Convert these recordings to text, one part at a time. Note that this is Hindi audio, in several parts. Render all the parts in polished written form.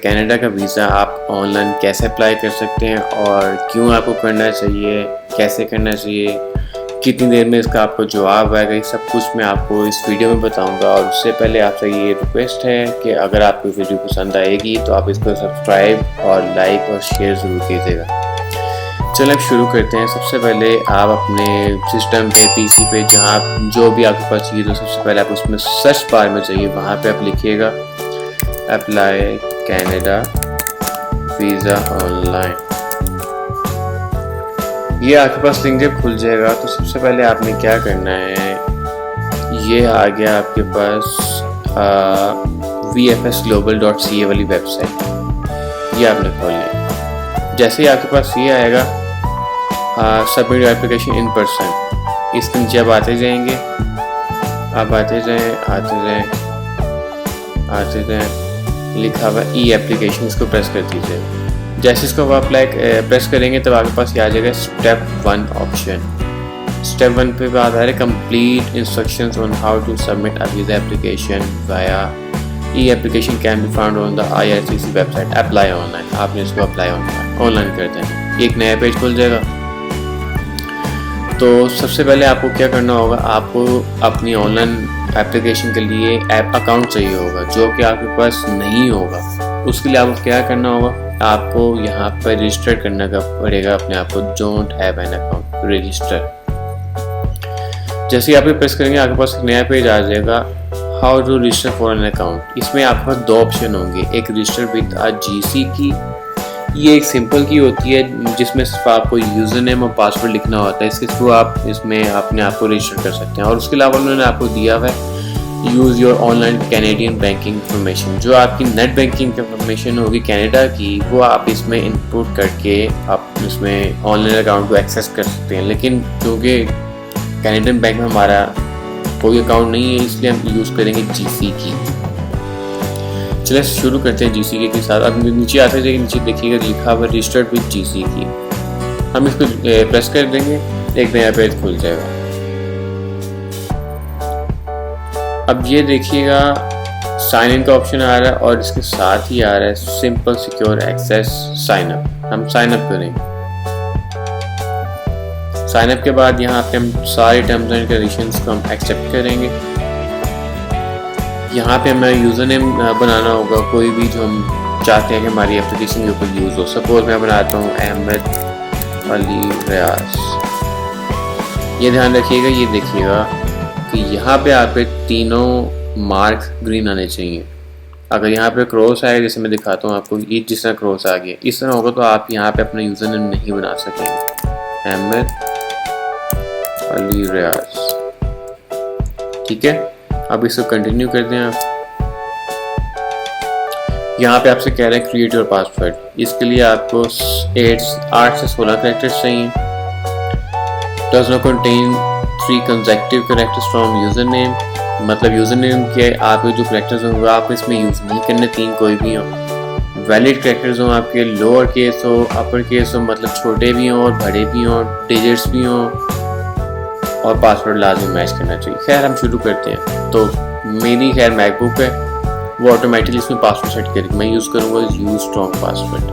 कनाडा का वीज़ा आप ऑनलाइन कैसे अप्लाई कर सकते हैं और क्यों आपको करना चाहिए, कैसे करना चाहिए, कितनी देर में इसका आपको जवाब आएगा, ये सब कुछ मैं आपको इस वीडियो में बताऊंगा। और उससे पहले आपसे ये रिक्वेस्ट है कि अगर आपको वीडियो पसंद आएगी तो आप इसको सब्सक्राइब और लाइक और शेयर ज़रूर कीजिएगा। चलिए अब शुरू करते हैं। सबसे पहले आप अपने सिस्टम पे, पीसी पे, जहाँ जो भी आपके पास चाहिए, तो सबसे पहले आप उसमें सर्च बार में जाइए, वहाँ पे आप लिखिएगा अप्लाई कनाडा वीज़ा ऑनलाइन। ये आपके पास लिंक जब खुल जाएगा तो सबसे पहले आपने क्या करना है, ये आ गया आपके पास vfsglobal.ca वाली वेबसाइट, ये आपने खोल लिया। जैसे ही आपके पास ये आएगा सबमिट एप्लीकेशन इन पर्सन, इसके नीचे आप आते जाएंगे, आप आते जाएं, लिखा हुआ ई एप्लीकेशन, इसको प्रेस कर दीजिए। जैसे इसको आप प्रेस करेंगे तब आपके पास ये आ जाएगा स्टेप 1 ऑप्शन। स्टेप 1 पे बात आ रही है complete instructions on how to submit a visa application via e application can be found on the IRCC website, apply online. आपने इसको अप्लाई ऑनलाइन कर देना, एक नया पेज खुल जाएगा। तो सबसे पहले आपको क्या करना होगा, आपको अपनी ऑनलाइन एप्लीकेशन के लिए ऐप अकाउंट चाहिए होगा, जो कि आपके पास नहीं होगा। उसके लिए आपको क्या करना होगा, आपको यहाँ पर रजिस्टर करना पड़ेगा अपने आप को, don't have an account, register. जैसे ही आप प्रेस करेंगे आपके पास एक नया पेज आ जाएगा, how to register for an account. इसमें आपके पास 2 ऑप्शन होंगे, एक रजिस्टर विद अ GC की, ये एक सिंपल की होती है जिसमें सिर्फ आपको यूज़र नेम और पासवर्ड लिखना होता है, इसके थ्रू आप इसमें अपने आप को रजिस्टर कर सकते हैं। और उसके अलावा उन्होंने आपको दिया हुआ है use your online Canadian banking information, जो आपकी नेट बैंकिंग इंफॉर्मेशन होगी कनाडा की, वो आप इसमें इनपुट करके आप इसमें ऑनलाइन अकाउंट को एक्सेस कर सकते हैं। लेकिन क्योंकि कैनेडियन बैंक में हमारा कोई अकाउंट नहीं है, इसलिए हम यूज़ करेंगे GC की। चलिए शुरू करते हैं GC के साथ। अब नीचे आते जाइए, नीचे देखिएगा लिखा हुआ रजिस्टर्ड विद GC की, हम इसको प्रेस कर देंगे, एक नया पेज खुल जाएगा। अब ये देखिएगा साइन इन का ऑप्शन आ रहा है और इसके साथ ही आ रहा है simple secure access sign up. हम साइन अप करेंगे। साइन अप के बाद यहाँ पे हम सारे टर्म्स एंड कंडीशंस को हम एक्सेप्ट करेंगे। यहाँ पे हमें यूज़र नेम बनाना होगा, कोई भी जो हम चाहते हैं कि हमारी एप्लीकेशन के ऊपर यूज़ हो। सपोज मैं बनाता हूँ अहमद अली रियाज। ये ध्यान रखिएगा, ये देखिएगा कि यहाँ पे आप तीनों मार्क ग्रीन आने चाहिए। अगर यहाँ पे क्रॉस आएगा, जैसे मैं दिखाता हूँ आपको, ये जिस तरह क्रॉस आ गया इस तरह होगा तो आप यहाँ पे अपना यूज़र नेम नहीं बना सकेंगे, अहमद अली रियाज। ठीक है, अब इसको कंटिन्यू कर दें आप। यहाँ पे आपसे कह रहे हैं क्रिएट योर पासवर्ड, इसके लिए आपको 8 से 16 कैरेक्टर्स चाहिए। Does not contain 3 consecutive characters from user name, मतलब यूजर नेम के आपके जो कैरेक्टर्स होंगे आप इसमें यूज़ नहीं करने, 3 कोई भी हो। वैलिड कैरेक्टर्स हों आपके, लोअर केस हो, अपर केस हो, मतलब छोटे भी हों और बड़े भी हों, डिजिट्स भी हों, और पासवर्ड लाजमी मैच करना चाहिए। खैर हम शुरू करते हैं। तो मेरी खैर मैकबुक है, वो ऑटोमेटिकली इसमें पासवर्ड सेट करेगी। मैं यूज़ करूँगा यूज स्ट्रॉन्ग पासवर्ड,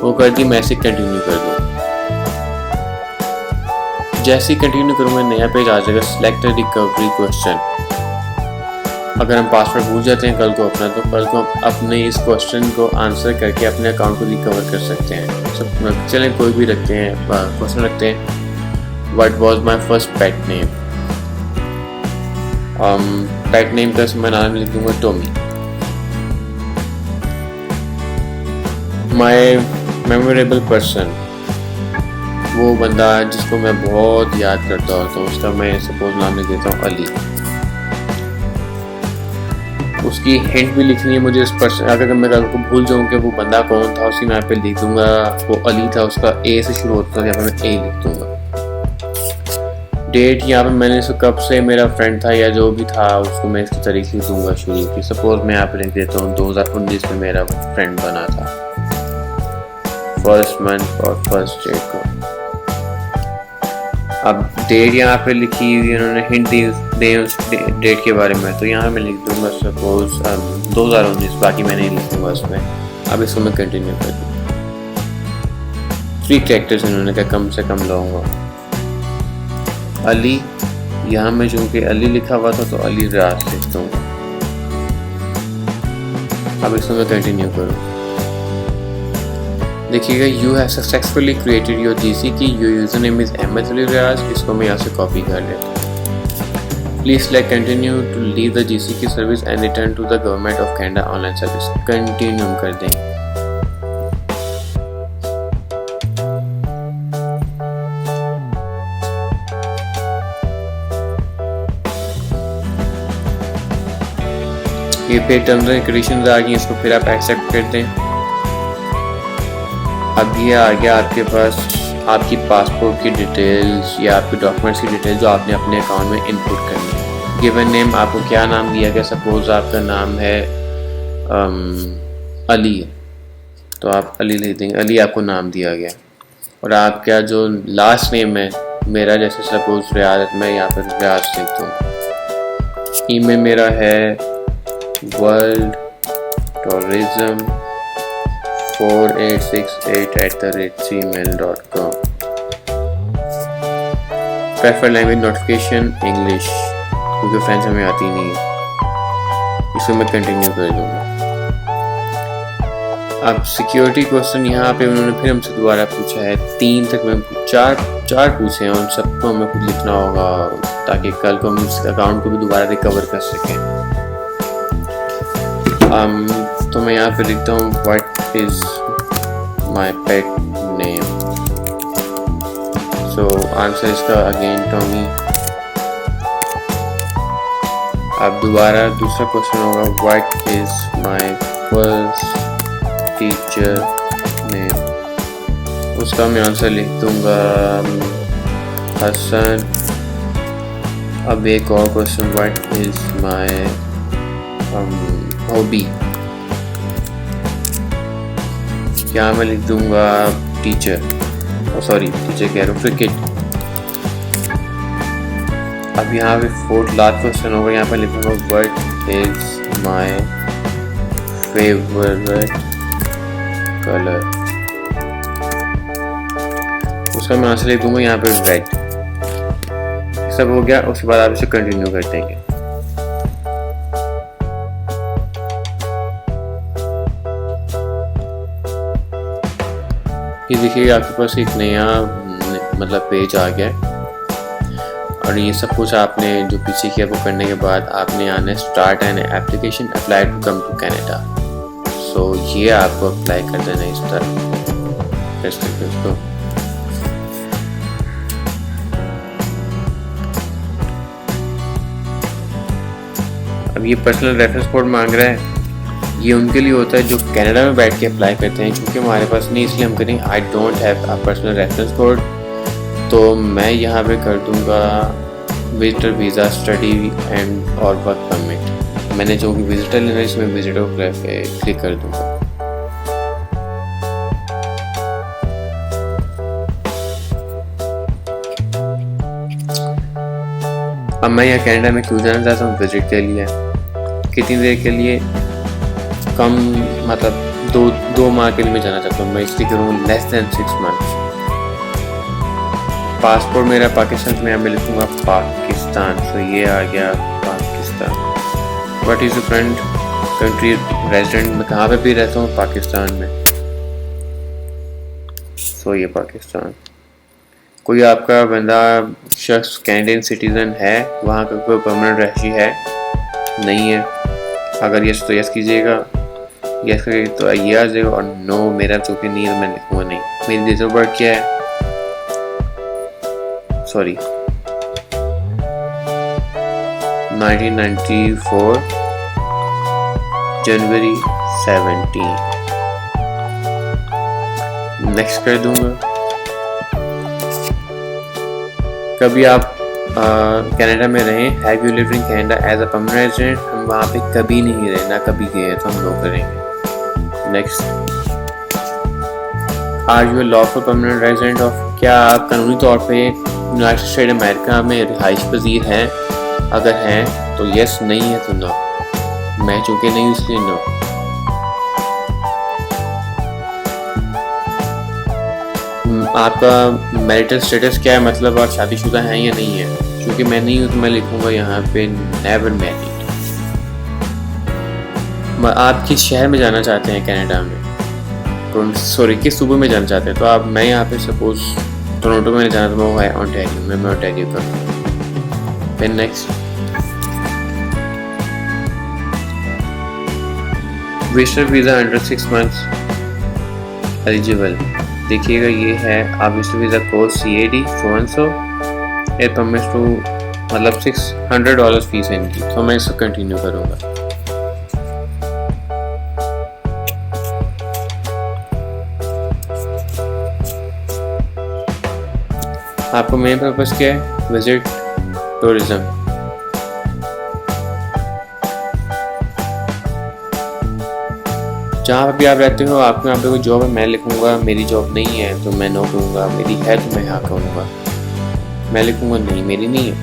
वो कर दी। मैं इसे कंटिन्यू कर दूँ। जैसे ही कंटिन्यू करूँगा नया पेज आ जाएगा, सिलेक्ट रिकवरी क्वेश्चन। अगर हम पासवर्ड भूल जाते हैं कल को अपना, तो कल को हम अपने इस क्वेश्चन को आंसर करके अपने अकाउंट को रिकवर कर सकते हैं। सब चलें कोई भी रखते हैं, क्वेश्चन रखते हैं, What was my first pet name? Pet name का मैं नाम लिख दूंगा टॉमी। My memorable person, वो बंदा जिसको मैं बहुत याद करता हूँ, तो उसका मैं सपोज नाम लिख देता हूँ अली। उसकी हिंट भी लिखनी है मुझे इस पर्सन, अगर मैं कल को भूल जाऊँ कि वो बंदा कौन था, उसी मैं यहाँ पे लिख दूंगा वो अली था, उसका A से शुरू होता था, यहाँ पे मैं A लिख दूंगा। डेट, यहाँ पे मैंने इसको कब से मेरा फ्रेंड था या जो भी था उसको मैं इसकी तारीख लिख दूंगा शुरू की। सपोज मैं यहाँ पे लिख देता हूँ 2019 में मेरा फ्रेंड बना था, फर्स्ट मंथ और फर्स्ट डेट को। अब डेट यहाँ पे लिखी हुई उन्होंने हिंट दी उस डेट के बारे में, तो यहाँ मैं लिख दूंगा सपोज 2019, बाकी मैं नहीं लिखूंगा उसमें। अब इसको मैं कंटिन्यू कर दूँ। 3 कैरेक्टर्स इन्होंने कहा कम से कम लाऊंगा। अली, यहाँ में चूँकि अली लिखा हुआ था तो अली रियाज लिख दूँगा। अब इसको मैं कंटिन्यू करूँ। देखिएगा, you have successfully created your GCK, your user name is Ahmad Ali Riyaz. इसको मैं यहाँ से कॉपी कर लेता हूँ। Please select continue to leave the GCK service and return to the government of Canada online service. Continue कर देंगे। ये पे टर्म्स एंड कंडीशंस आ गई, इसको फिर आप एक्सेप्ट कर दें। अब ये आ गया आपके पास आपकी पासपोर्ट की डिटेल्स या आपके डॉक्यूमेंट्स की डिटेल्स जो आपने अपने अकाउंट में इनपुट करनी है। गिवन नेम, आपको क्या नाम दिया गया, सपोज आपका नाम है अली, तो आप अली लिख देंगे, अली आपको नाम दिया गया। और आपका जो लास्ट नेम है, मेरा जैसे सपोज रियाज, मैं यहाँ पर रियाज लिख दूँगा। ईमेल मेरा है worldtourism4868@gmail.com। Prefer language notification English, क्योंकि फ्रेंच हमें आती नहीं है। इसको मैं कंटिन्यू कर दूँगा। अब सिक्योरिटी क्वेश्चन यहाँ पे उन्होंने फिर हमसे दोबारा पूछा है। 3 तक में चार पूछे हैं, उन सबको हमें खुद लिखना होगा ताकि कल को हम इस अकाउंट को भी दोबारा रिकवर कर सकें। तो मैं यहाँ पे लिखता हूँ what is my pet name. So answer इसका अगेन टॉमी। अब दोबारा दूसरा क्वेश्चन होगा what is my first teacher name. उसका मैं आंसर लिख दूँगा हसन। अब एक और question what is my hobby, क्या मैं लिख दूंगा टीचर, टीचर कह रहा हूँ क्रिकेट। अब यहाँ पे 4th लास्ट क्वेश्चन होगा, यहाँ पे लिखूंगा what is my favourite colour. उसका मैं आंसर लिख दूंगा यहाँ पे रेड। सब हो गया, उसके बाद आप इसे कंटिन्यू कर देंगे। ये देखिए आपके पास एक नया मतलब पेज आ गया है और ये सब कुछ आपने जो पीछे किया वो करने के बाद आपने आना है start an application apply to come to Canada. So ये आपको अप्लाई कर देना है इस तरह प्रेस करके उसको। अब ये पर्सनल रेफरेंस कोड मांग रहा है, ये उनके लिए होता है जो कनाडा में बैठ के अप्लाई करते हैं। क्योंकि हमारे पास नहीं, इसलिए हम करेंगे I don't have a personal reference code. तो मैं यहाँ पे कर दूँगा विजिटर वीज़ा स्टडी एंड और वर्क परमिट। मैंने जो कि विजिटर लेना है इसमें विजिटर को क्लिक कर दूँगा। अब मैं यहाँ कनाडा में क्यों जाना चाहता हूँ विजिट के लिए, कितनी देर के लिए, कम मतलब दो माह के लिए मैं जाना चाहता हूँ। मैं इसलिए करूँगा लेस देन 6 मंथ्स। पासपोर्ट मेरा पाकिस्तान में, मैं लिखूँगा पाकिस्तान। सो ये आ गया Pakistan. What is your friend country resident, मैं कहाँ पे भी रहता हूँ पाकिस्तान में। सो ये पाकिस्तान। कोई आपका बंदा शख्स कैनेडियन सिटीज़न है, वहाँ का कोई परमानेंट रहायशी है, नहीं है। अगर यस तो यस कीजिएगा, यस करिए तो ये आ जाएगा, और नो मेरा चूँकि नहीं है मैं लिखूँगा नहीं। मेरी डेट ऑफ बर्थ क्या है, सॉरी 1994 जनवरी 17। नेक्स्ट कर दूंगा। कभी आप कनाडा में रहें, have you lived in Canada as a permanent resident, हम वहाँ पे कभी नहीं रहे, ना कभी गए तो हम लोग करेंगे। Next, are you lawful permanent resident of, क्या आप कानूनी तौर पे यूनाइटेड स्टेट अमेरिका में रिहाइश पजीर हैं, अगर हैं तो यस, नहीं है तो नो। मैं चूँकि नहीं इसलिए नो। आपका मैरिटल स्टेटस क्या है, मतलब आप शादीशुदा हैं या नहीं है। क्योंकि मैं नहीं हूँ तो मैं लिखूँगा यहाँ पे नेवर मैरिड। आप किस शहर में जाना चाहते हैं कनाडा में, सॉरी किस सूबे में जाना चाहते हैं, तो आप मैं यहाँ पे सपोज टोरंटो में जाना तो वो है ओंटारियो में, मैं ओंटारियो करूँगा। फिर next visitor visa under 6 months eligible. देखिएगा ये है, आप visitor visa course CAD so air permit to, मतलब $600 फीस है इनकी, तो मैं इसको कंटिन्यू करूँगा। आपको मेन पर्पस क्या है, विजिट टूरिज्म। जहाँ भी आप रहते हो, आपके यहाँ पे कोई जॉब है, मैं लिखूँगा मेरी जॉब नहीं है तो मैं नो करूँगा, मेरी है तो मैं हाँ कहूँगा। मैं लिखूँगा नहीं मेरी नहीं है।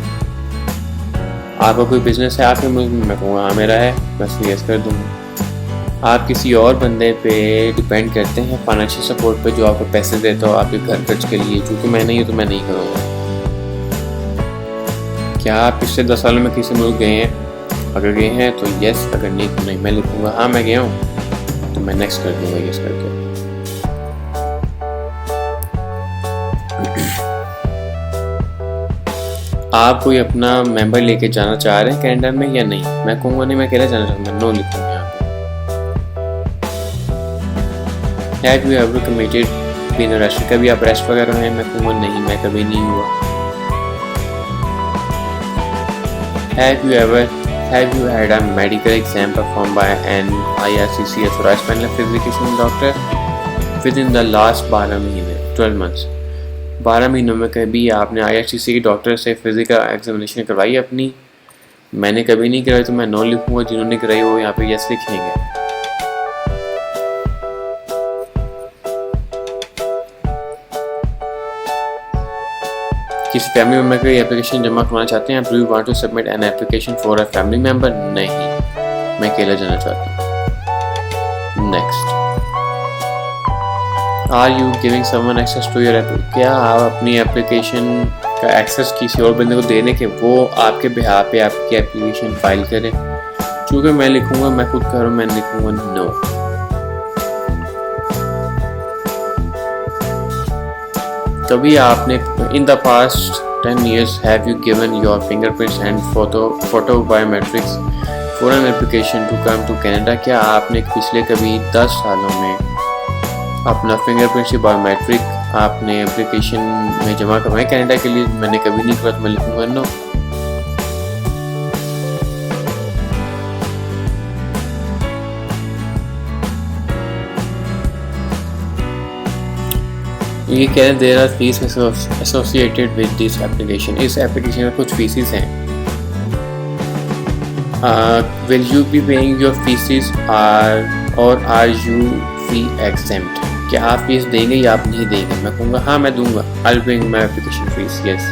आपका कोई बिजनेस है आपके मुल्क में, मैं कहूँगा हाँ मेरा है, बस यस कर दूँगा। आप किसी और बंदे पे डिपेंड करते हैं फाइनेंशियल सपोर्ट पे, जो आपको पैसे देता हो आपके घर खर्च के लिए, क्योंकि मैं नहीं हूँ तो मैं नहीं करूँगा। क्या आप पिछले 10 सालों में किसी मुल्क गए हैं, अगर गए हैं तो यस, अगर नहीं तो नहीं। मैं लिखूँगा हाँ मैं गया हूँ, तो मैं नेक्स्ट कर दूँगा यस करके। आप कोई अपना मेंबर लेके जाना चाह रहे हैं कनाडा में या नहीं, मैं कहूँगा नहीं मैं अकेला जाना चाहता हूँ, मैं नो लिखूँगा यहाँ पे। Have you ever committed been arrested, कभी आप अरेस्ट वगैरह हैं, मैं कहूँगा नहीं मैं कभी नहीं हुआ। Have you had a medical exam performed by an IRCC authorized panel of physician doctor within the last 12 महीने 12 months। 12 महीनों में कभी आपने IRCC के डॉक्टर से फिजिकल एग्जामिनेशन करवाई अपनी? मैंने कभी नहीं कराई तो मैं नो लिखूँगा, जिन्होंने कराई वो यहाँ पे यस लिखेंगे। किसी फैमिली मेम्बर की एप्लीकेशन जमा करवाना चाहते हैं, do you want to submit an application for a family member? नहीं, मैं अकेला जाना चाहता हूँ। Next, are you giving someone access to your application, क्या आप अपनी एप्लीकेशन का एक्सेस किसी और बंदे को देने के वो आपके बिहाफ पे आपकी एप्लीकेशन फाइल करें? चूँकि मैं लिखूँगा मैं खुद करूँ, मैं लिखूँगा नो। कभी आपने in the past 10 years have you given your fingerprints and photo biometrics for an application to come to Canada? क्या आपने पिछले कभी 10 सालों में अपना फिंगरप्रिंट्स बायोमेट्रिक आपने एप्लीकेशन में जमा करवाए कनाडा के लिए? मैंने कभी नहीं किया तो मैं लिखूँगा नो। ये कह रहे there are fees associated with this application, इस एप्लीकेशन में कुछ फीसेस हैं। Will you be paying your feeses और आर यू फी एग्जेम्प्ट, क्या आप फीस देंगे या आप नहीं देंगे? मैं कहूँगा हाँ मैं दूंगा, I will paying my application fees yes.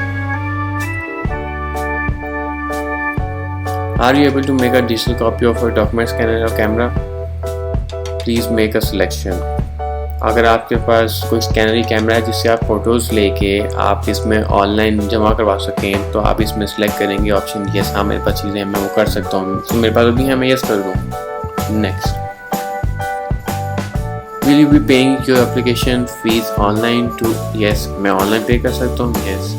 Are you able to make a digital copy of your documents camera? Please make a selection. अगर आपके पास कोई स्कैनरी कैमरा है जिससे आप फ़ोटोज़ लेके आप इसमें ऑनलाइन जमा करवा सकें, तो आप इसमें सेलेक्ट करेंगे ऑप्शन यस, हाँ मेरे पास चीज़ें हैं मैं वो कर सकता हूँ, तो मेरे पास अभी है मैं यस कर दूँ। Next, will you be paying your application fees online too? Yes, मैं ऑनलाइन पे कर सकता हूँ यस।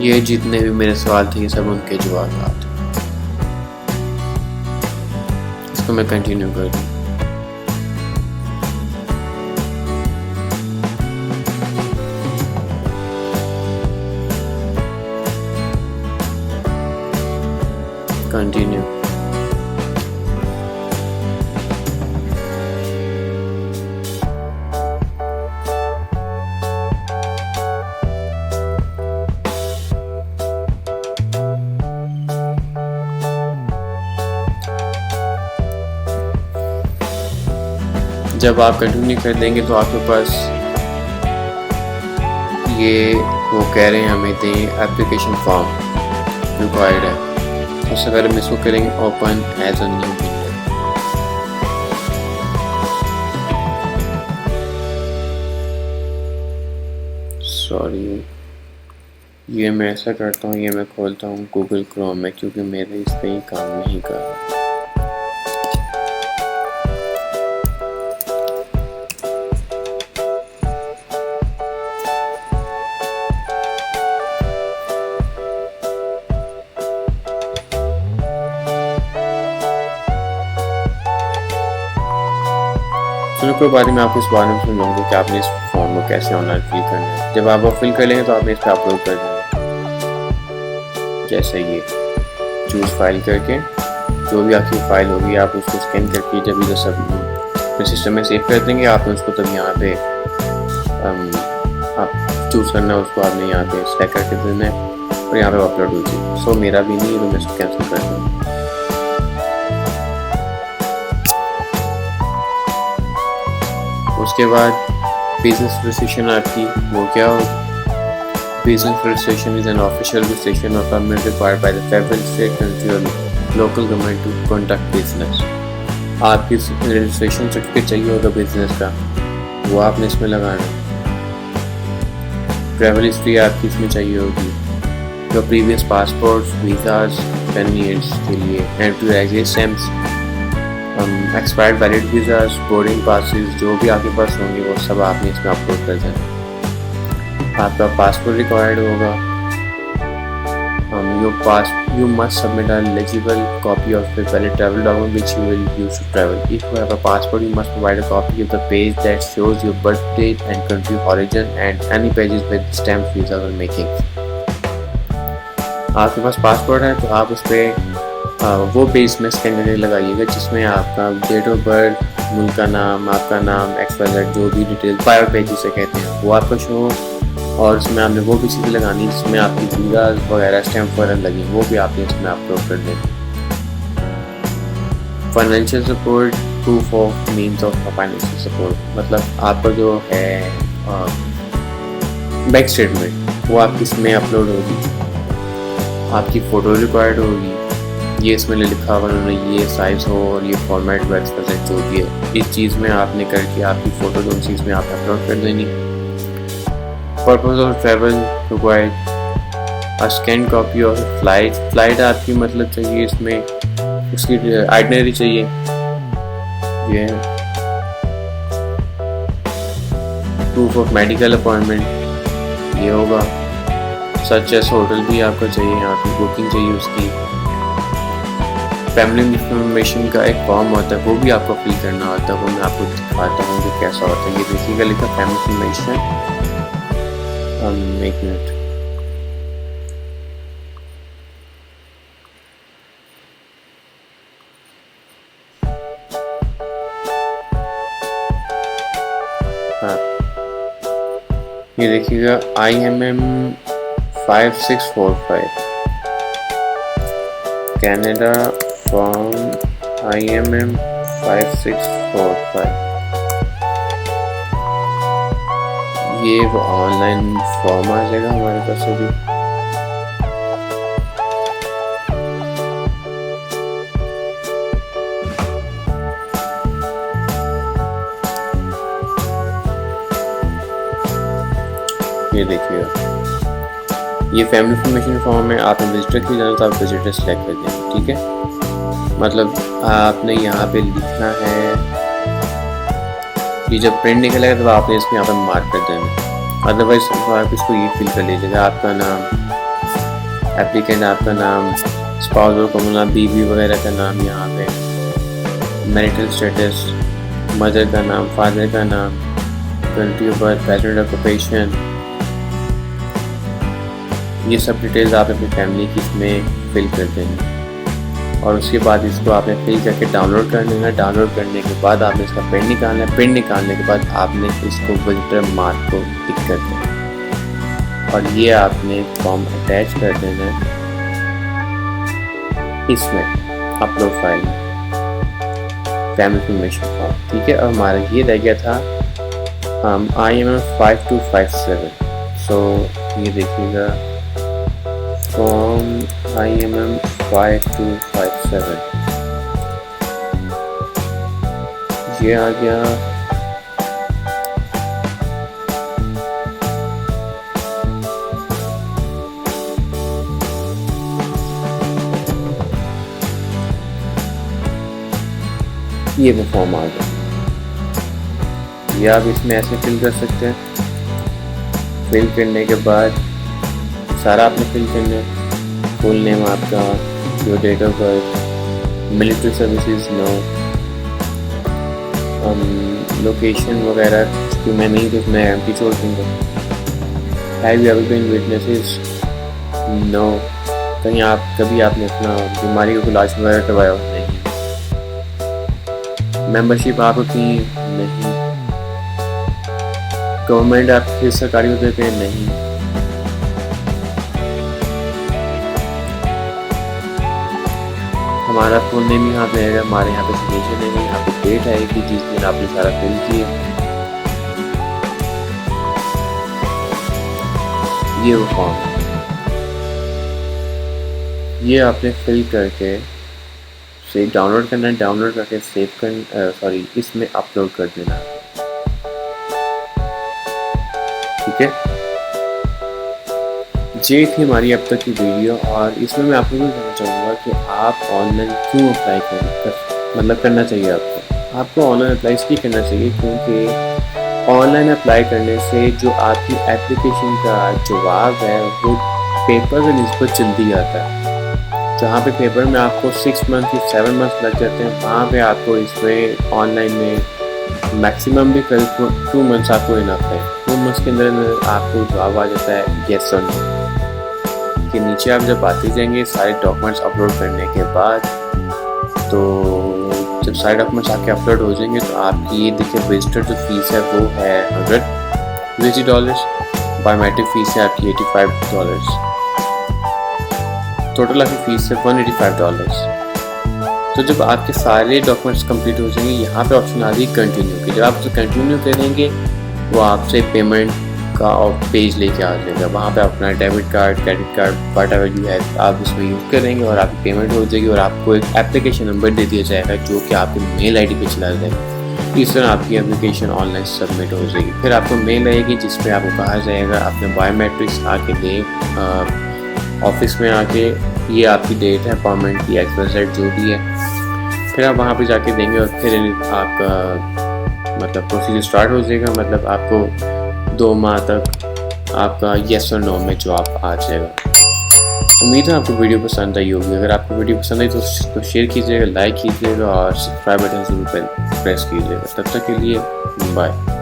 ये जितने भी मेरे सवाल थे ये सब उनके जवाब थे, तो मैं कंटिन्यू कर दूँ। कंटिन्यू, जब आप कंटिन्यू कर देंगे तो आपके पास ये वो कह रहे हैं हमें दें एप्लीकेशन फॉर्म रिक्वायर्ड है, तो सबसे पहले हम इसको करेंगे open as a new window. Sorry, ये मैं ऐसा करता हूँ, ये मैं खोलता हूँ गूगल क्रोम में, क्योंकि मेरे इस पर ही काम नहीं कर रहा। चलो कोई बात नहीं, मैं आपको इस बारे में समझाऊंगा कि आपने इस फॉर्म को कैसे ऑनलाइन फिल करना है। जब आप वो फिल कर लेंगे तो आपने इस पर अपलोड कर देना, जैसे ये चूज़ फाइल करके जो भी आपकी फ़ाइल होगी आप उसको स्कैन करके जब इधर सब अपने सिस्टम में सेव कर देंगे आपने उसको, तब यहाँ पे आप चूज़ करना है उसको, आपने यहाँ पे सेलेक्ट करके देना है और यहाँ पे अपलोड हो जाएगी। सो मेरा भी नहीं है तो मैं इसको कैंसिल कर दूँ। उसके बाद बिजनेस रजिस्ट्रेशन आपकी वो क्या हो, business registration is an official registration और permit required by the federal state and local government to conduct business. आपकी रजिस्ट्रेशन सर्टिफिकेट चाहिए होगा बिजनेस का, वो आपने इसमें लगाना है। ट्रैवल हिस्ट्री आपकी इसमें चाहिए होगी, जो प्रीवियस पासपोर्ट्स, वीज़ाज 10 ईयर्स के लिए and two exit stamps, expired valid visas, boarding passes जो भी आपके पास होंगे वो सब आपने इसमें अपलोड कर देना। आपका पासपोर्ट रिक्वायर्ड होगा। You must submit a legible copy of the valid travel document which you will use to travel. If you have a passport, you must provide a copy of the page that shows your birth date and country of origin and any pages with stamp visa or making. आपके पास पासपोर्ट है तो आप उस पर वो पेज में स्कैन करके लगाइएगा जिसमें आपका डेट ऑफ बर्थ, मुल्क का नाम, आपका नाम, XYZ जो भी डिटेल 5 पेज से कहते हैं वो आपका शो, और इसमें आपने वो भी चीज़ें लगानी जिसमें आपकी वीज़ा वगैरह स्टैम्प वगैरह लगी वो भी आपने इसमें अपलोड कर दें। Financial support, proof of means of financial support, मतलब आपका जो है बैंक स्टेटमेंट वो आपकी इसमें अपलोड होगी। आपकी फ़ोटो रिक्वायर्ड होगी, ये इसमें लिखा हुआ उन्होंने ये साइज़ हो और ये फॉर्मेट वेक्स जो भी है इस चीज़ में आपने करके आपकी फ़ोटो जो चीज़ में आपने अपलोड कर देनी। Purpose of travel required a scan copy of flight आपकी मतलब चाहिए, इसमें उसकी आइटनरी चाहिए, ये प्रूफ ऑफ मेडिकल अपॉइंटमेंट ये होगा, सच एस होटल भी आपको चाहिए, यहाँ की बुकिंग चाहिए उसकी। फैमिली इंफॉर्मेशन का एक फॉर्म होता है वो भी आपको फिल करना होता है, वो मैं आपको दिखाता हूँ कि कैसा होता है। ये देखिएगा लिखा फैमिली इंफॉर्मेशन, एक मिनट, हाँ ये देखिएगा IMM 5645 कैनेडा फॉर्म IMM 5645, ये वो ऑनलाइन फॉर्म आ जाएगा हमारे पास अभी। ये देखिएगा ये फैमिली इंफॉर्मेशन फॉर्म है, आपने विजिटर की जाना तो आप विजिटर सेलेक्ट कर देंगे, ठीक है। मतलब आपने यहाँ पे लिखना है, ये जब प्रिंट निकलेगा तो आपने इसको यहाँ पर मार्क कर देना, अदरवाइज आप इसको ये फिल कर लीजिएगा, आपका नाम, एप्लीकेंट आपका नाम, स्पाउस और कॉमन नाम, बीवी वगैरह का नाम, यहाँ पे मैरिटल स्टेटस, मदर का नाम, फादर का नाम, country of birth, present occupation, ये सब डिटेल्स आप अपनी फैमिली की इसमें फिल कर देंगे। और उसके बाद इसको आपने फिल करके डाउनलोड कर लेना। डाउनलोड करने के बाद आपने इसका प्रिंट निकालना है। प्रिंट निकालने के बाद आपने इसको विजिटर मार्क को टिक कर देना और ये आपने फॉर्म अटैच कर देना है इसमें अपलोड फाइल में, फैमिली इंफॉर्मेशन फॉर्म, ठीक है। और हमारा ये रह गया था IMM 5257। सो ये देखिएगा फॉर्म IMM 5257 ये आ गया। ये वो फॉर्म आ गया। ये आप इसमें ऐसे फिल कर सकते हैं। फिल करने के बाद सारा आपने फिल करना है। फुल नेम आपका, your date of birth, military services, no, location वगैरह कि मैं नहीं तो मैं एम्प्टी छोड़ दूँगा। Have you ever been witnesses, no, कभी आपने अपना बीमारी का इलाज वगैरह करवाया हो, नहीं। मेंबरशिप आप अपनी, नहीं। गवर्नमेंट आपके सरकारी होते पे, नहीं। हमारा फुल नेम यहाँ पे आएगा, हमारे यहाँ पे सिग्नेचर नेम है, यहाँ पे डेट आएगी जिस दिन आपने सारा फिल किया। ये वो फॉर्म, ये आपने फिल करके से डाउनलोड करना है। डाउनलोड करके सेव कर इसमें अपलोड कर देना है। ठीक है, ये थी हमारी अब तक की वीडियो। और इसमें मैं आपको भी बताना चाहूँगा कि आप ऑनलाइन क्यों अप्लाई करना चाहिए। आपको ऑनलाइन अप्लाई इसलिए करना चाहिए क्योंकि ऑनलाइन अप्लाई करने से जो आपकी एप्लीकेशन का जवाब है वो पेपर की निस्बत जल्दी आता है। जहाँ पे पेपर में आपको 6 मंथ या 7 मंथ लग जाते हैं, वहाँ पे आपको इसमें ऑनलाइन में मैक्सिमम भी 2 मंथ्स आपको इनफ है। 2 मंथ्स के अंदर आपको जवाब आ जाता है येस और नो के नीचे। आप जब आते जाएंगे सारे डॉक्यूमेंट्स अपलोड करने के बाद, तो जब सारे डॉक्यूमेंट्स आपके अपलोड हो जाएंगे तो आपकी ये देखिए विजिटर जो फीस है वो है $100, बायोमेट्रिक फीस है आपकी $85, टोटल आपकी फीस है $185। तो जब आपके सारे डॉक्यूमेंट्स कंप्लीट हो जाएंगे, यहाँ पे ऑप्शन आ रही है कंटिन्यू की। जब आप उसे कंटिन्यू करेंगे वो आपसे पेमेंट का पेज लेके आ जाएगा। वहाँ पे अपना debit card, credit card, whatever you है आप उसमें यूज़ करेंगे और आपकी पेमेंट हो जाएगी और आपको एक एप्लीकेशन नंबर दे दिया जाएगा जो कि आपके मेल आईडी पे चला जाएगा। इस तरह आपकी एप्लीकेशन ऑनलाइन सबमिट हो जाएगी। फिर आपको मेल आएगी जिस पे आपको कहा जाएगा अपने बायोमेट्रिक्स आके दे, ऑफिस में आके ये आपकी डेट है अपॉइंटमेंट की, XYZ जो भी है। फिर आप वहाँ पे जाके देंगे और फिर आपका मतलब प्रोसीजर स्टार्ट हो जाएगा। मतलब आपको 2 माह तक आपका येस और नो में जवाब आ जाएगा। उम्मीद है आपको वीडियो पसंद आई होगी। अगर आपको वीडियो पसंद आई तो शेयर कीजिएगा, लाइक कीजिएगा और सब्सक्राइब बटन जरूर प्रेस कीजिएगा। तब तक के लिए बाय।